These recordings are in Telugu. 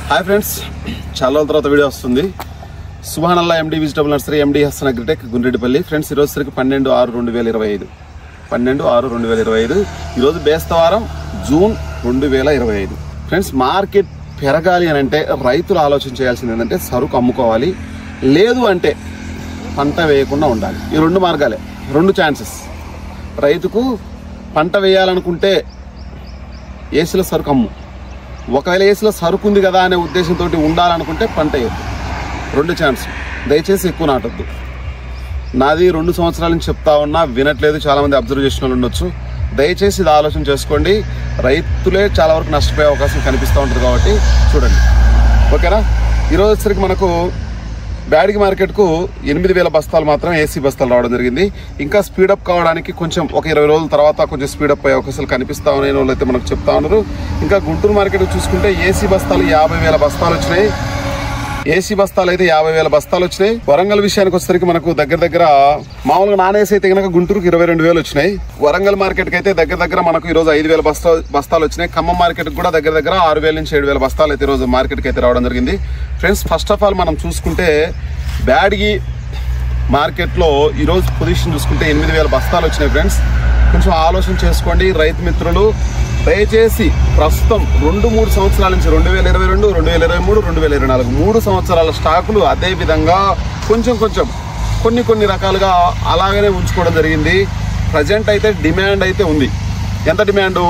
హాయ్ ఫ్రెండ్స్, చాలా రోజుల తర్వాత వీడియో వస్తుంది. సుభానల్లా M D vegetable nursery, M D Hasan agritech, Gundreddipalli. Friends, ఈరోజు సరికి 12/6/2025 12/6/2025. ఈరోజు బేస్తవారం, జూన్ 2025. ఫ్రెండ్స్, మార్కెట్ పెరగాలి అని అంటే రైతులు ఆలోచన చేయాల్సింది ఏంటంటే సరుకు అమ్ముకోవాలి, లేదు అంటే పంట వేయకుండా ఉండాలి. ఈ రెండు మార్గాలే, రెండు ఛాన్సెస్. రైతుకు పంట వేయాలనుకుంటే ఏసీలో సరుకు అమ్ము, ఒకవేళ ఏసీలో సరుకు ఉంది కదా అనే ఉద్దేశంతో ఉండాలనుకుంటే పంట వేయద్దు. రెండు ఛాన్స్. దయచేసి ఎక్కువ నాటొద్దు. నాది 2 సంవత్సరాల నుంచి చెప్తా ఉన్నా, వినట్లేదు. చాలామంది అబ్జర్వ్ చేసిన వాళ్ళు ఉండొచ్చు. దయచేసి ఇది ఆలోచన చేసుకోండి. రైతులే చాలా వరకు నష్టపోయే అవకాశం కనిపిస్తూ ఉంటుంది కాబట్టి చూడండి, ఓకేనా. ఈరోజు వచ్చరికి మనకు బ్యాడిగి మార్కెట్కు 8,000 బస్తాలు మాత్రం ఏసీ బస్తాలు రావడం జరిగింది. ఇంకా స్పీడప్ కావడానికి కొంచెం ఒక 20 రోజుల తర్వాత కొంచెం స్పీడప్ అయ్యే అవకాశాలు కనిపిస్తా ఉన్నాయి వాళ్ళు అయితే మనకు చెప్తా ఉన్నారు. ఇంకా గుంటూరు మార్కెట్ చూసుకుంటే ఏసీ బస్తాలు 50,000 బస్తాలు వచ్చినాయి. ఏసీ బస్తాలు అయితే 50,000 బస్తాలు వచ్చినాయి. వరంగల్ విషయానికి వచ్చేసరికి మనకు దగ్గర మామూలుగా నాన్ ఏసీ అయితే కనుక గుంటూరుకి 22,000 వచ్చినాయి. వరంగల్ మార్కెట్కి అయితే దగ్గర మనకు ఈరోజు 5,000 బస్తాలు వచ్చినాయి. ఖమ్మం మార్కెట్కి కూడా దగ్గర 6,000 నుంచి 7,000 బస్తాలు అయితే ఈరోజు మార్కెట్కి అయితే రావడం జరిగింది. ఫ్రెండ్స్, ఫస్ట్ ఆఫ్ ఆల్ మనం చూసుకుంటే బ్యాడిగి మార్కెట్లో ఈరోజు పొజిషన్ చూసుకుంటే 8,000 బస్తాలు వచ్చినాయి. ఫ్రెండ్స్, కొంచెం ఆలోచన చేసుకోండి రైతు మిత్రులు. దయచేసి ప్రస్తుతం 2-3 సంవత్సరాల నుంచి 2022, 2023, 2024 3 సంవత్సరాల స్టాకులు అదే విధంగా కొంచెం కొన్ని రకాలుగా అలాగనే ఉంచుకోవడం జరిగింది. ప్రజెంట్ అయితే డిమాండ్ అయితే ఉంది. ఎంత డిమాండు?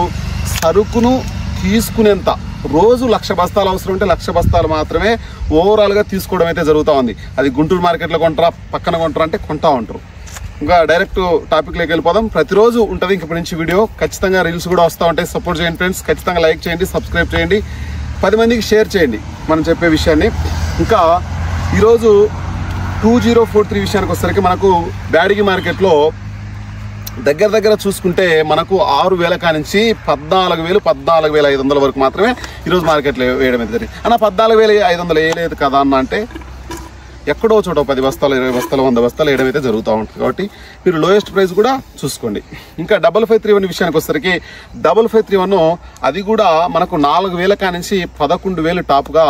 సరుకును తీసుకునేంత. రోజు 1,00,000 బస్తాలు అవసరం ఉంటే 1,00,000 బస్తాలు మాత్రమే ఓవరాల్గా తీసుకోవడం అయితే జరుగుతూ ఉంది. అది గుంటూరు మార్కెట్లో కొంటారా, పక్కన కొంటారా అంటే కొంటా ఉంటారు. ఇంకా డైరెక్ట్ టాపిక్లోకి వెళ్ళిపోదాం. ప్రతిరోజు ఉంటుంది ఇప్పటి నుంచి వీడియో. ఖచ్చితంగా రీల్స్ కూడా వస్తూ ఉంటాయి. సపోర్ట్ చేయండి ఫ్రెండ్స్. ఖచ్చితంగా లైక్ చేయండి, సబ్స్క్రైబ్ చేయండి, 10 మందికి షేర్ చేయండి మనం చెప్పే విషయాన్ని. ఇంకా ఈరోజు 2043 విషయానికి వచ్చేసరికి మనకు బ్యాడిగి మార్కెట్లో దగ్గర చూసుకుంటే మనకు 6,000 కానించి 14,500 వరకు మాత్రమే ఈరోజు మార్కెట్లో వేయడం అయితే జరిగింది. అన్న 14,500 వేయలేదు కదా అన్న అంటే ఎక్కడో చోట 10 బస్తాలు, 20 బస్తాలు, 100 బస్తాలు వేయడం అయితే జరుగుతూ ఉంటుంది. కాబట్టి మీరు లోయెస్ట్ ప్రైస్ కూడా చూసుకోండి. ఇంకా 5531 విషయానికి వచ్చేసరికి 5531 అది కూడా మనకు 4,000 కానించి 11,000 టాప్గా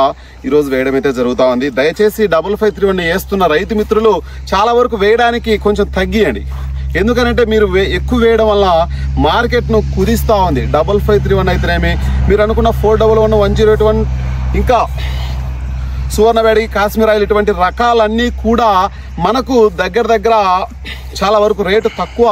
ఈరోజు వేయడం అయితే జరుగుతూ ఉంది. దయచేసి 5531 వేస్తున్న రైతు మిత్రులు చాలా వరకు వేయడానికి కొంచెం తగ్గియండి. ఎందుకనంటే మీరు ఎక్కువ వేయడం వల్ల మార్కెట్ను కుదిస్తూ ఉంది. 5531 అయితేనేమి, మీరు అనుకున్న 411, 108, ఇంకా సువర్ణ బ్యాడిగి, కాశ్మీర్ ఆయిల్, ఇటువంటి రకాలన్నీ కూడా మనకు దగ్గర చాలా వరకు రేటు తక్కువ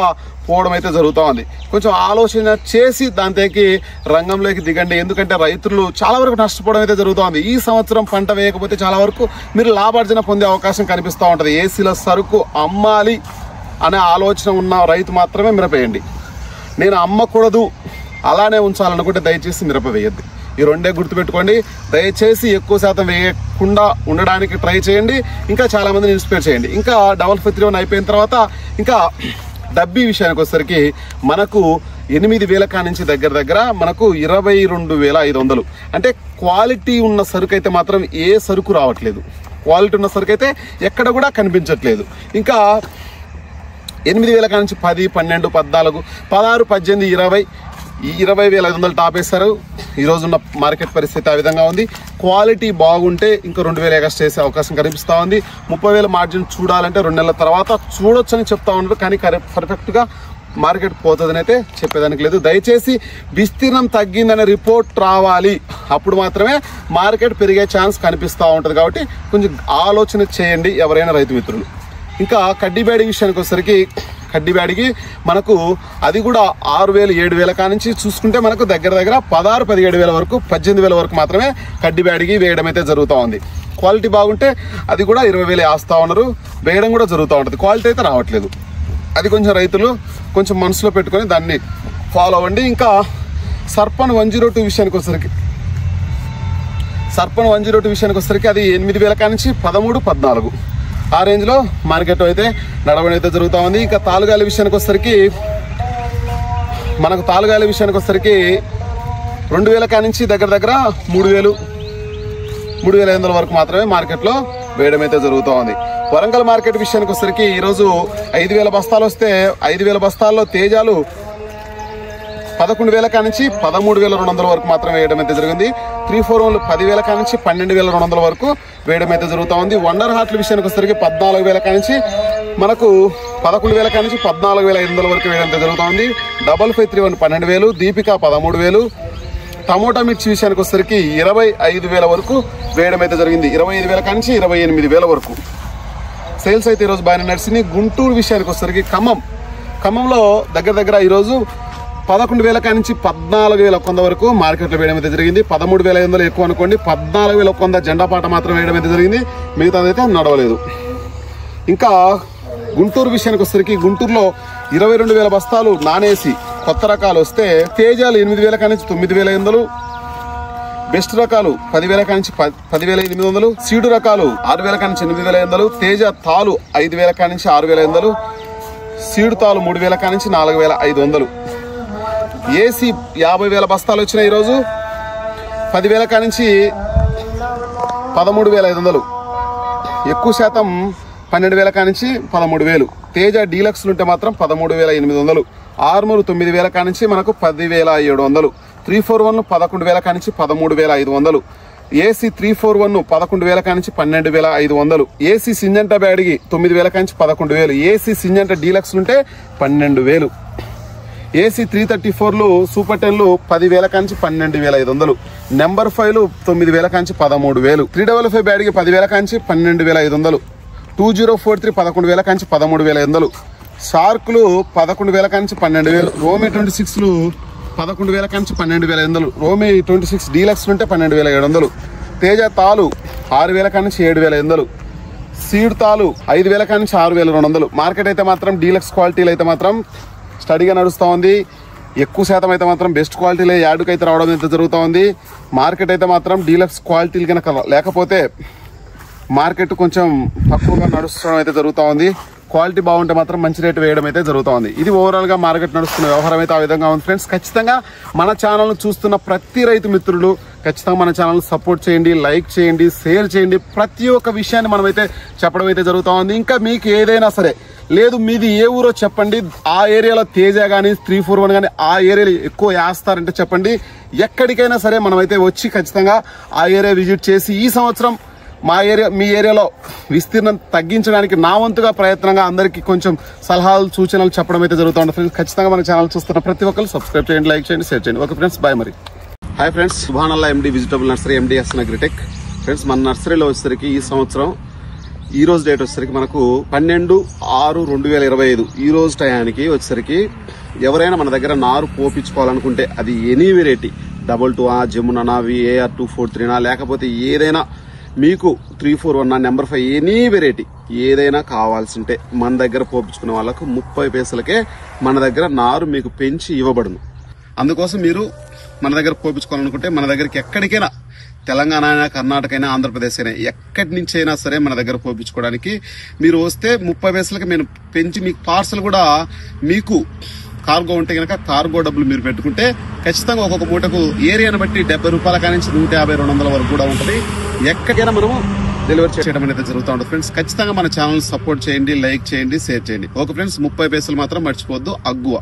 పోవడం అయితే జరుగుతూ ఉంది. కొంచెం ఆలోచన చేసి దాంతోకి రంగంలోకి దిగండి. ఎందుకంటే రైతులు చాలా వరకు నష్టపోవడం అయితే జరుగుతూ ఉంది. ఈ సంవత్సరం పంట వేయకపోతే చాలా వరకు మీరు లాభార్జన పొందే అవకాశం కనిపిస్తూ ఉంటుంది. ఏసీల సరుకు అమ్మాలి అనే ఆలోచన ఉన్న రైతు మాత్రమే మిరపేయండి. నేను అమ్మకూడదు అలానే ఉంచాలనుకుంటే దయచేసి మిరప వేయద్దు. ఈ రెండే గుర్తుపెట్టుకోండి. దయచేసి ఎక్కువ శాతం వేయకుండా ఉండడానికి ట్రై చేయండి. ఇంకా చాలామందిని ఇన్స్పైర్ చేయండి. ఇంకా 5531 అయిపోయిన తర్వాత ఇంకా డబ్బీ విషయానికి వచ్చేసరికి మనకు 8,000 కానించి దగ్గర మనకు 22,500. అంటే క్వాలిటీ ఉన్న సరుకు అయితే మాత్రం ఏ సరుకు రావట్లేదు. క్వాలిటీ ఉన్న సరుకు అయితే ఎక్కడ కూడా కనిపించట్లేదు. ఇంకా 8,000 కానించి 10, 12, 14, 16, 18, 20 ఈ 20,500 టాప్ వేస్తారు. ఈరోజున్న మార్కెట్ పరిస్థితి ఆ విధంగా ఉంది. క్వాలిటీ బాగుంటే ఇంకా 2,000 ఎక్స్ట్రా చేసే అవకాశం కనిపిస్తూ ఉంది. 30,000 మార్జిన్ చూడాలంటే 2 నెలల తర్వాత చూడొచ్చని చెప్తా ఉన్నారు. కానీ పర్ఫెక్ట్గా మార్కెట్ పోతుందని అయితే చెప్పేదానికి లేదు. దయచేసి విస్తీర్ణం తగ్గిందనే రిపోర్ట్ రావాలి, అప్పుడు మాత్రమే మార్కెట్ పెరిగే ఛాన్స్ కనిపిస్తూ ఉంటుంది. కాబట్టి కొంచెం ఆలోచన చేయండి ఎవరైనా రైతు మిత్రులు. ఇంకా కడ్డీ బ్యాడిగి విషయానికి వచ్చేసరికి కడ్డీ బ్యాడిగి మనకు అది కూడా 6,000, 7,000 కానించి చూసుకుంటే మనకు దగ్గర 16,000, 17,000 వరకు, 18,000 వరకు మాత్రమే కడ్డీ బ్యాడిగి వేయడం అయితే జరుగుతూ ఉంది. క్వాలిటీ బాగుంటే అది కూడా 20,000 వేస్తూ ఉన్నారు. వేయడం కూడా జరుగుతూ ఉంటుంది. క్వాలిటీ అయితే రావట్లేదు. అది కొంచెం రైతులు కొంచెం మనసులో పెట్టుకొని దాన్ని ఫాలో అవ్వండి. ఇంకా సర్పన్ 102 విషయానికి వచ్చేసరికి అది 8,000 కానించి 13, 14 ఆ రేంజ్లో మార్కెట్ అయితే నడవడం అయితే జరుగుతూ ఉంది. ఇంకా తాలుగాలి విషయానికి వచ్చేసరికి మనకు 2,000 కానించి దగ్గర 3,000, 3,500 వరకు మాత్రమే మార్కెట్లో వేయడం అయితే జరుగుతూ ఉంది. వరంగల్ మార్కెట్ విషయానికి వచ్చేసరికి ఈరోజు 5,000 బస్తాలు వస్తే 5,000 బస్తాల్లో తేజాలు 11,000 కానించి 13,200 వరకు మాత్రమే వేయడం అయితే జరిగింది. 341 10,000 కానించి 12,200 వరకు వేయడం అయితే జరుగుతూ ఉంది. వండర్ హార్ట్ల విషయానికి వచ్చేసరికి 14,000 కానించి మనకు 11,000 కానించి 14,500 వరకు వేయడం అయితే జరుగుతూ ఉంది. 5531 12,000, దీపిక 13,000. టమోటా మిర్చి విషయానికి వచ్చేసరికి 25,000 వరకు వేయడం అయితే జరిగింది. 25,000 కానించి 28,000 వరకు సేల్స్ అయితే ఈరోజు బాగానే నడిచింది. గుంటూరు విషయానికి వచ్చేసరికి ఖమ్మంలో దగ్గర ఈరోజు 11,000 కానించి 14,100 వరకు మార్కెట్లో వేయడం అయితే జరిగింది. 13,500 ఎక్కువ అనుకోండి, 14,100 జెండా పాట మాత్రం వేయడం అయితే జరిగింది. మిగతాదైతే నడవలేదు. ఇంకా గుంటూరు విషయానికి వచ్చేసరికి గుంటూరులో 22,000 బస్తాలు నానేసి కొత్త రకాలు వస్తే తేజాలు 8,000 కానించి 9,500, బెస్ట్ రకాలు 10,000 కానించి 10,800, సీడు రకాలు 6,000 కానించి 8,500, తేజ తాలు 5,000 కానించి 6,500, సీడు తాలు 3,000 కానించి 4,500. ఏసీ 50,000 బస్తాలు వచ్చినాయి ఈరోజు. 10,000 కానించి 13,500, ఎక్కువ శాతం 12,000 కానించి 13,000. తేజ డీలక్స్లు ఉంటే మాత్రం 13,800. ఆర్మూరు 9,000 కానించి మనకు 10,700. 341 11,000 కానించి 13,500. ఏసీ 341 11,000 కానించి 12,500. ఏసీ సింజంటా బ్యాడిగి 9,000 కానించి 11,000. ఏసీ సింజంటా డీలక్స్లు ఉంటే 12,000. ఏసీ 334లు సూపర్ 10లు 10,000 కానించి 12,500. నెంబర్ 5లు 9,000 కానించి 13,000. 355 బ్యాడిగి 10,000 కానించి 12,500. 2043 11,000 కానించి 13,500. షార్కులు 11,000 కానించి 12,000. రోమి 26లు 11,000 కానించి 12,500. రోమి 26 డీలక్స్ ఉంటే 12,700. తేజ తాలు 6,000 కానించి 7,500. సీడ్ తాలు 5,000 కానించి 6,200. మార్కెట్ అయితే మాత్రం డీలక్స్ క్వాలిటీలు అయితే మాత్రం స్టడీగా నడుస్తూ ఉంది. ఎక్కువ శాతం అయితే మాత్రం బెస్ట్ క్వాలిటీలే యాడ్కి అయితే రావడం అయితే జరుగుతూ ఉంది. మార్కెట్ అయితే మాత్రం డీలక్స్ క్వాలిటీలు కనుక లేకపోతే మార్కెట్ కొంచెం తక్కువగా నడుస్తడం అయితే జరుగుతూ ఉంది. క్వాలిటీ బాగుంటే మాత్రం మంచి రేటు వేయడం అయితే జరుగుతూ ఉంది. ఇది ఓవరాల్ గా మార్కెట్ నడుస్తున్న వ్యవహారం అయితే ఆ విధంగా ఉంది ఫ్రెండ్స్. ఖచ్చితంగా మన ఛానల్ చూస్తున్న ప్రతి రైతు మిత్రులు ఖచ్చితంగా మన ఛానల్ సపోర్ట్ చేయండి, లైక్ చేయండి, షేర్ చేయండి. ప్రతి ఒక్క విషయాన్ని మనమైతే చెప్పడం అయితే జరుగుతూ ఉంది. ఇంకా మీకు ఏదైనా సరే లేదు మీది ఏ ఊరో చెప్పండి, ఆ ఏరియాలో తేజ కానీ 341 కానీ ఆ ఏరియాలో ఎక్కువ వేస్తారంటే చెప్పండి. ఎక్కడికైనా సరే మనమైతే వచ్చి ఖచ్చితంగా ఆ ఏరియా విజిట్ చేసి ఈ సంవత్సరం మీ ఏరియాలో విస్తీర్ణం తగ్గించడానికి నా వంతుగా ప్రయత్నంగా అందరికీ కొంచెం సలహాలు సూచనలు చెప్పడం అయితే జరుగుతూ ఉంటుంది ఫ్రెండ్స్. ఖచ్చితంగా మన ఛానల్ చూస్తున్న ప్రతి ఒక్కరు సబ్స్క్రైబ్ చేయండి, లైక్ చేయండి, షేర్ చేయండి. Okay friends, bye. మరి హాయ్ ఫ్రెండ్స్, సుభానల్లా M D vegetable nursery M D Hasan agritech. Friends, మన నర్సరీలో వచ్చేసరికి ఈ సంవత్సరం ఈ రోజు డేట్ వచ్చేసరికి మనకు 12/6/2025 ఈ రోజు టయానికి వచ్చేసరికి ఎవరైనా మన దగ్గర నారు పోపించుకోవాలనుకుంటే అది ఎనీ వెరైటీ 22 జమునా VAR 243 లేకపోతే ఏదైనా మీకు 341 నెంబర్ 5 ఎనీ వెరైటీ ఏదైనా కావాల్సింటే మన దగ్గర పోపించుకునే వాళ్ళకు 30 పైసలకే మన దగ్గర నారు మీకు పెంచి ఇవ్వబడును. అందుకోసం మీరు మన దగ్గర పోపించుకోవాలనుకుంటే మన దగ్గరికి ఎక్కడికైనా తెలంగాణ అయినా, కర్ణాటక అయినా, ఆంధ్రప్రదేశ్ అయినా ఎక్కడి నుంచి అయినా సరే మన దగ్గర పోపించుకోవడానికి మీరు వస్తే 30 పైసలకి మేము పెంచి మీకు పార్సల్ కూడా మీకు కార్గో ఉంటే కనుక కార్గో డబ్బులు మీరు పెట్టుకుంటే ఖచ్చితంగా ఒక్కొక్క మూటకు ఏరియాను బట్టి 70 రూపాయల కానించి 150-200 వరకు కూడా ఉంటుంది. ఎక్కడికైనా మనము డెలివరీ చేయడం అనేది జరుగుతూ ఉంటుంది ఫ్రెండ్స్. ఖచ్చితంగా మన ఛానల్ సపోర్ట్ చేయండి, లైక్ చేయండి, షేర్ చేయండి. ఓకే ఫ్రెండ్స్, 30 పైసలు మాత్రం మర్చిపోవద్దు. అగ్గువ